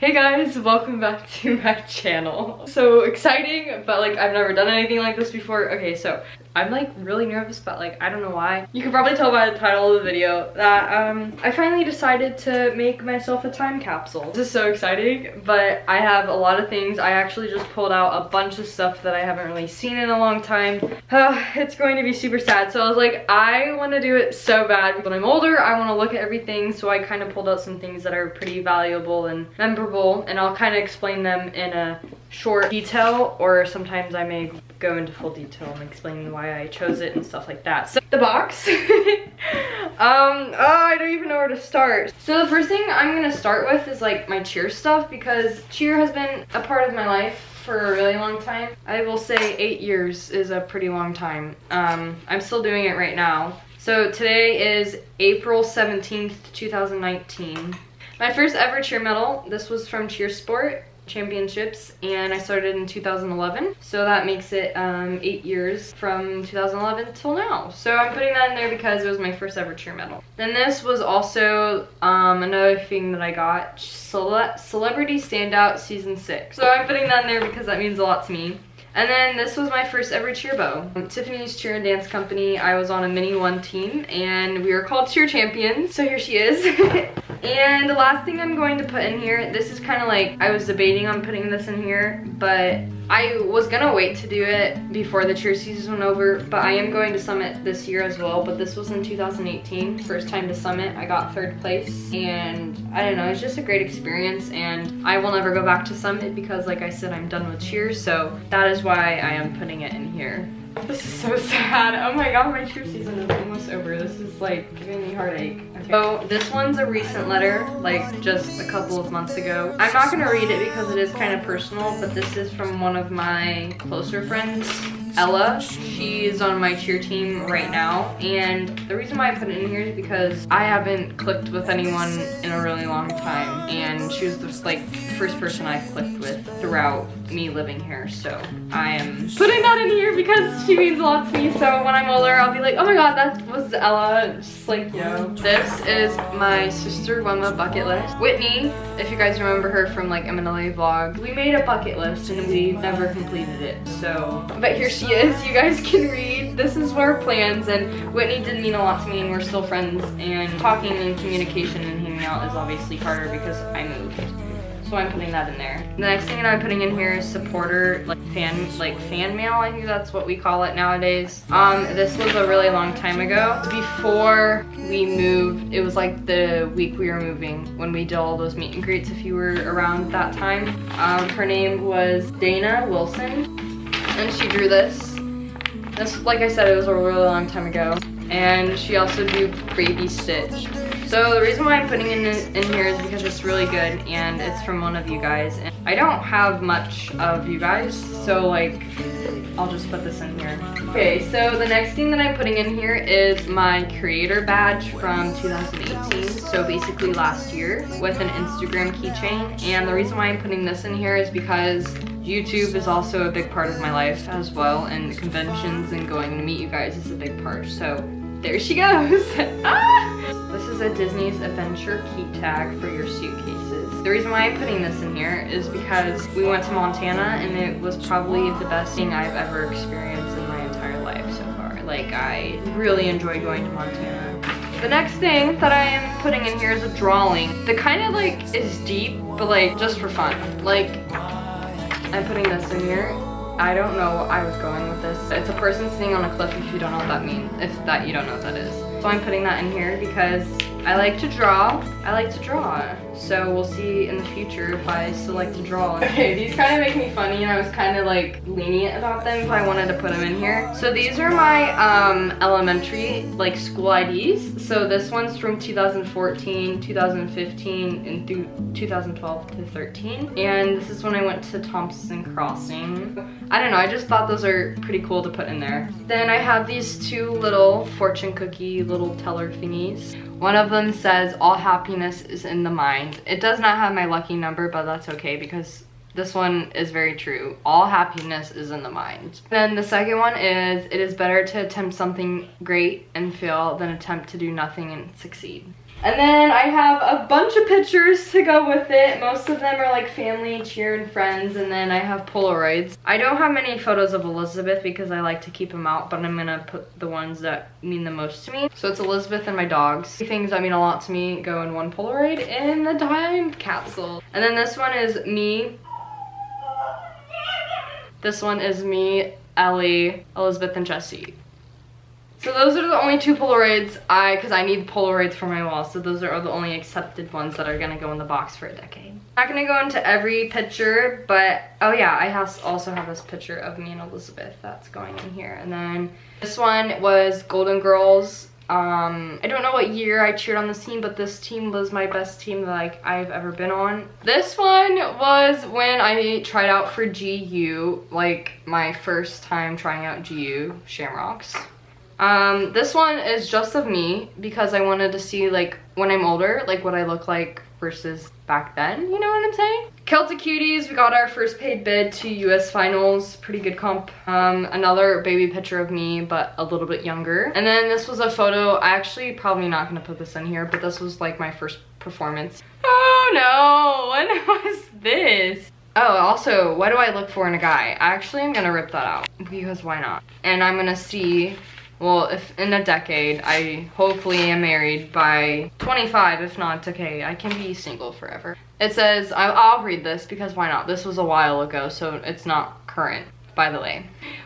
Hey guys, welcome back to my channel. So exciting, but like I've never done anything like this before. Okay, so I'm like really nervous, but like I don't know why. You can probably tell by the title of the video that I finally decided to make myself a time capsule. This is so exciting, but I have a lot of things. I actually just pulled out a bunch of stuff that I haven't really seen in a long time. It's going to be super sad. So I was like, I want to do it so bad. When I'm older, I want to look at everything. So I kind of pulled out some things that are pretty valuable and memorable, and I'll kind of explain them in a short detail, or sometimes I may go into full detail and explain why I chose it and stuff like that. So the box. I don't even know where to start. So the first thing I'm gonna start with is like my cheer stuff, because cheer has been a part of my life for a really long time. I will say 8 years is a pretty long time. I'm still doing it right now. So today is April 17th, 2019. My first ever cheer medal, this was from Cheer Sport Championships, and I started in 2011. So that makes it 8 years from 2011 till now. So I'm putting that in there because it was my first ever cheer medal. Then this was also another thing that I got, Celebrity Standout Season 6. So I'm putting that in there because that means a lot to me. And then this was my first ever cheer bow. Tiffany's Cheer and Dance Company. I was on a mini one team and we were called Cheer Champions. So here she is. And the last thing I'm going to put in here, this is kind of like, I was debating on putting this in here, but I was gonna wait to do it before the cheer season went over, but I am going to Summit this year as well. But this was in 2018, first time to Summit. I got 3rd place, and I don't know, it's just a great experience, and I will never go back to Summit because like I said, I'm done with cheer, so that is why I am putting it in here. This is so sad. Oh my god, my cheer season is almost over. This is like giving me heartache. Okay. So this one's a recent letter, like just a couple of months ago. I'm not gonna read it because it is kind of personal, but this is from one of my closer friends, Ella. She's on my cheer team right now, and the reason why I put it in here is because I haven't clicked with anyone in a really long time, and she was the first person I've clicked with throughout me living here. So I am putting that in here because she means a lot to me. So when I'm older, I'll be like, oh my god, that was Ella. Just like, you know. This is my sister Wemma bucket list. Whitney, if you guys remember her from like MNLA vlog, we made a bucket list and we never completed it. So, but here she is. You guys can read. This is our plans, and Whitney did mean a lot to me, and we're still friends. And talking and communication and hanging out is obviously harder because I moved. So I'm putting that in there. The next thing that I'm putting in here is supporter, fan mail. I think that's what we call it nowadays. This was a really long time ago. Before we moved, it was like the week we were moving when we did all those meet and greets, if you were around that time. Her name was Dana Wilson, and she drew this. This, like I said, it was a really long time ago. And she also drew Baby Stitch. So the reason why I'm putting it in here is because it's really good, and it's from one of you guys. And I don't have much of you guys, so like, I'll just put this in here. Okay, so the next thing that I'm putting in here is my creator badge from 2018. So basically last year, with an Instagram keychain. And the reason why I'm putting this in here is because YouTube is also a big part of my life as well, and conventions and going to meet you guys is a big part. So there she goes. This is a Disney's Adventure key tag for your suitcases. The reason why I'm putting this in here is because we went to Montana, and it was probably the best thing I've ever experienced in my entire life so far. Like, I really enjoy going to Montana. The next thing that I am putting in here is a drawing. The kind of like is deep, but like just for fun. Like, I'm putting this in here. I don't know what I was going with this. It's a person sitting on a cliff, if you don't know what that means. If that you don't know what that is. So I'm putting that in here because I like to draw. So we'll see in the future if I still like to draw. Okay, these kind of make me funny, and I was kind of like lenient about them if I wanted to put them in here. So these are my elementary like school IDs. So this one's from 2014, 2015, and through 2012 to 13. And this is when I went to Thompson Crossing. I don't know, I just thought those are pretty cool to put in there. Then I have these 2 little fortune cookie little teller thingies. One of them says, all happiness is in the mind. It does not have my lucky number, but that's okay because this one is very true. All happiness is in the mind. Then the second one is, it is better to attempt something great and fail than attempt to do nothing and succeed. And then I have a bunch of pictures to go with it. Most of them are like family, cheer, and friends. And then I have Polaroids. I don't have many photos of Elizabeth because I like to keep them out, but I'm gonna put the ones that mean the most to me. So it's Elizabeth and my dogs. Things that mean a lot to me go in one Polaroid in the time capsule. And then this one is me. This one is me, Ellie, Elizabeth, and Jessie. So those are the only two Polaroids because I need Polaroids for my wall. So those are the only accepted ones that are gonna go in the box for a decade. I'm not gonna go into every picture, but oh yeah, I also have this picture of me and Elizabeth that's going in here. And then this one was Golden Girls. I don't know what year I cheered on this team, but this team was my best team that I've ever been on. This one was when I tried out for GU, like my first time trying out GU Shamrocks. This one is just of me because I wanted to see like when I'm older, like what I look like versus back then, you know what I'm saying? Celtic Cuties, we got our first paid bid to US finals, pretty good comp. Another baby picture of me, but a little bit younger. And then this was a photo, I actually probably not gonna put this in here, but this was like my first performance. Oh no, when was this? Oh, also, what do I look for in a guy? Actually, I'm gonna rip that out because why not? And I'm gonna see, well, if in a decade, I hopefully am married by 25. If not, it's okay. I can be single forever. It says, I'll read this because why not? This was a while ago, so it's not current, by the way.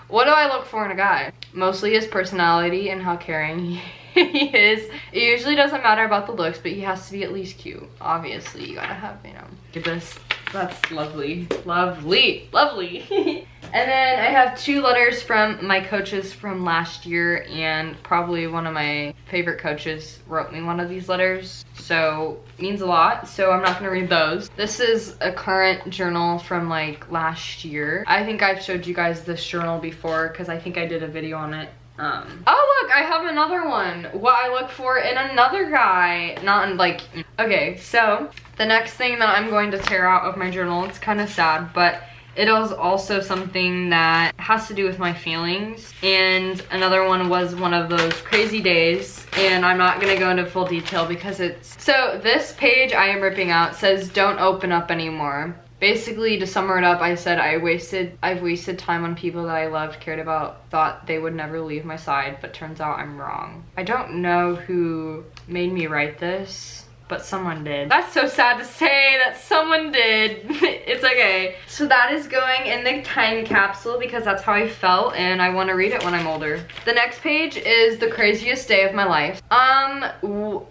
What do I look for in a guy? Mostly his personality and how caring he is. It usually doesn't matter about the looks, but he has to be at least cute. Obviously, you gotta have, you know, get this. That's lovely. Lovely. Lovely. And then I have 2 letters from my coaches from last year, and probably one of my favorite coaches wrote me one of these letters. So it means a lot. So I'm not gonna read those. This is a current journal from like last year. I think I've showed you guys this journal before because I think I did a video on it. Oh look, I have another one. What I look for in another guy. Not in like, okay, so the next thing that I'm going to tear out of my journal, it's kind of sad, but it is also something that has to do with my feelings. And another one was one of those crazy days, and I'm not gonna go into full detail because it's, so this page I am ripping out says don't open up anymore. Basically, to sum it up, I said I've wasted time on people that I loved, cared about, thought they would never leave my side, but turns out I'm wrong. I don't know who made me write this, but someone did. That's so sad to say that someone did. It's okay. So that is going in the time capsule because that's how I felt and I want to read it when I'm older. The next page is the craziest day of my life.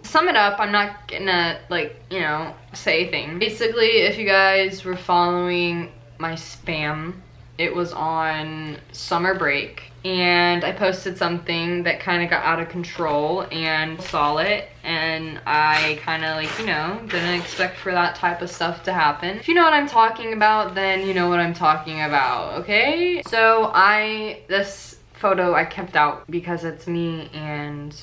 Sum it up, I'm not gonna like, you know, say things. Basically, if you guys were following my spam, it was on summer break and I posted something that kind of got out of control and saw it, and I kind of like, you know, didn't expect for that type of stuff to happen. If you know what I'm talking about, then you know what I'm talking about, okay? So this photo I kept out because it's me and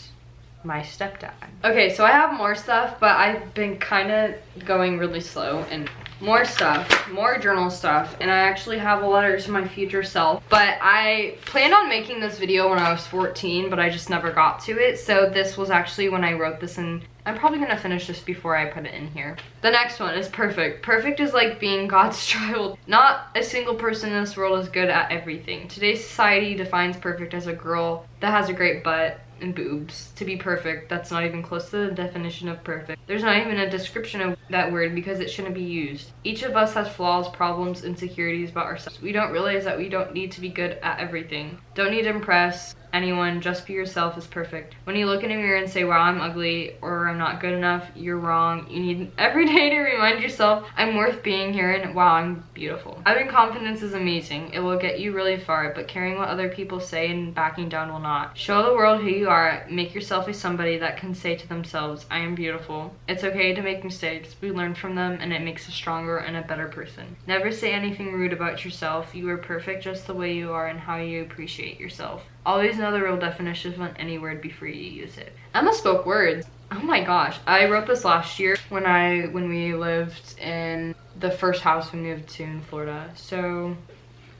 my stepdad. Okay, so I have more stuff, but I've been kind of going really slow, and more stuff, more journal stuff, and I actually have a letter to my future self. But I planned on making this video when I was 14, but I just never got to it. So this was actually when I wrote this, and I'm probably gonna finish this before I put it in here. The next one is perfect. Perfect is like being God's child. Not a single person in this world is good at everything. Today's society defines perfect as a girl that has a great butt and boobs. To be perfect, that's not even close to the definition of perfect. There's not even a description of that word because it shouldn't be used. Each of us has flaws, problems, insecurities about ourselves. We don't realize that we don't need to be good at everything. Don't need to impress anyone, just be yourself is perfect. When you look in a mirror and say, wow, I'm ugly, or I'm not good enough, you're wrong. You need every day to remind yourself, I'm worth being here, and wow, I'm beautiful. Having confidence is amazing. It will get you really far, but caring what other people say and backing down will not. Show the world who you are. Make yourself a somebody that can say to themselves, I am beautiful. It's okay to make mistakes. We learn from them, and it makes us stronger and a better person. Never say anything rude about yourself. You are perfect just the way you are and how you appreciate yourself. Always know the real definition of any word before you use it. Emma spoke words. Oh my gosh. I wrote this last year when we lived in the first house we moved to in Florida. So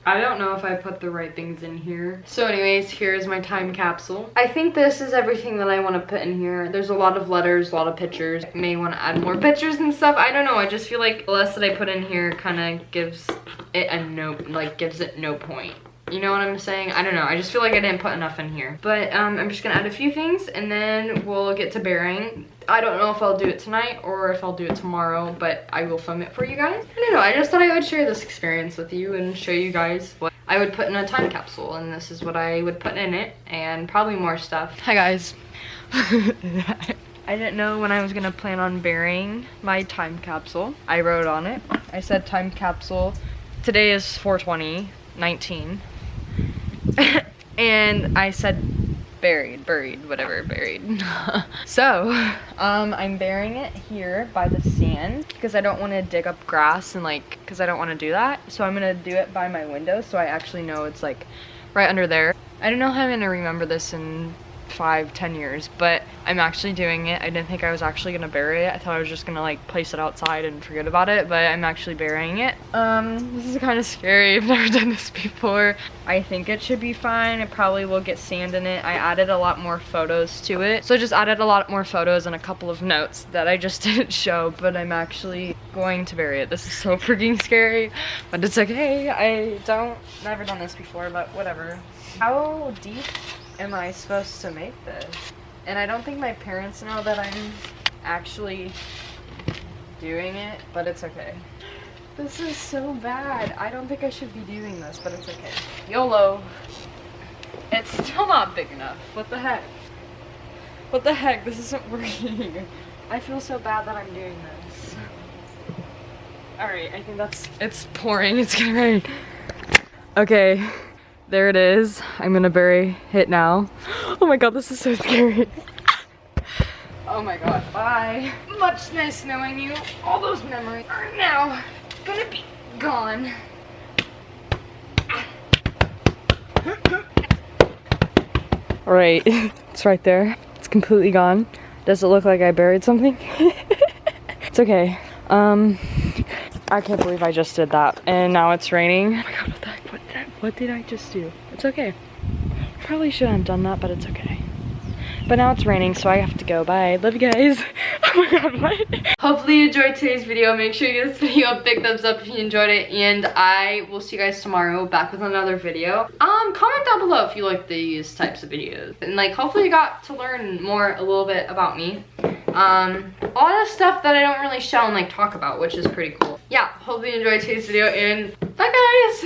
I don't know if I put the right things in here. So anyways, here's my time capsule. I think this is everything that I want to put in here. There's a lot of letters, a lot of pictures. I may want to add more pictures and stuff. I don't know. I just feel like the less that I put in here kind of gives it a no, like gives it no point. You know what I'm saying? I don't know. I just feel like I didn't put enough in here. But I'm just gonna add a few things and then we'll get to burying. I don't know if I'll do it tonight or if I'll do it tomorrow, but I will film it for you guys. I don't know. I just thought I would share this experience with you and show you guys what I would put in a time capsule. And this is what I would put in it and probably more stuff. Hi guys. I didn't know when I was gonna plan on burying my time capsule. I wrote on it. I said time capsule. Today is 4/20/19. And I said buried, whatever, buried. So, I'm burying it here by the sand because I don't want to dig up grass and like, because I don't want to do that. So I'm going to do it by my window so I actually know it's like right under there. I don't know how I'm going to remember this in 5-10 years, but I'm actually doing it. I didn't think I was actually gonna bury it. I thought I was just gonna like place it outside and forget about it, but I'm actually burying it. This is kind of scary. I've never done this before. I think it should be fine. It probably will get sand in it. I added a lot more photos to it, so I just added a lot more photos and a couple of notes that I just didn't show, but I'm actually going to bury it. This is so freaking scary, but it's okay. Never done this before, but whatever. How deep am I supposed to make this? And I don't think my parents know that I'm actually doing it, but it's okay. This is so bad. I don't think I should be doing this, but it's okay. YOLO. It's still not big enough. What the heck? What the heck? This isn't working. I feel so bad that I'm doing this. Alright, I think it's pouring. It's getting ready. Okay. There it is. I'm gonna bury it now. Oh my god, this is so scary. Oh my god, bye. Much nice knowing you. All those memories are now gonna be gone. Alright, it's right there. It's completely gone. Does it look like I buried something? It's okay. I can't believe I just did that. And now it's raining. Oh my god, what the heck? What did I just do? It's okay. Probably shouldn't have done that, but it's okay. But now it's raining, so I have to go. Bye. Love you guys. Oh my god, what? Hopefully you enjoyed today's video. Make sure you give this video a big thumbs up if you enjoyed it. And I will see you guys tomorrow back with another video. Comment down below if you like these types of videos. And like, hopefully you got to learn a little bit about me. A lot of stuff that I don't really show and like talk about, which is pretty cool. Yeah, hopefully you enjoyed today's video and bye guys!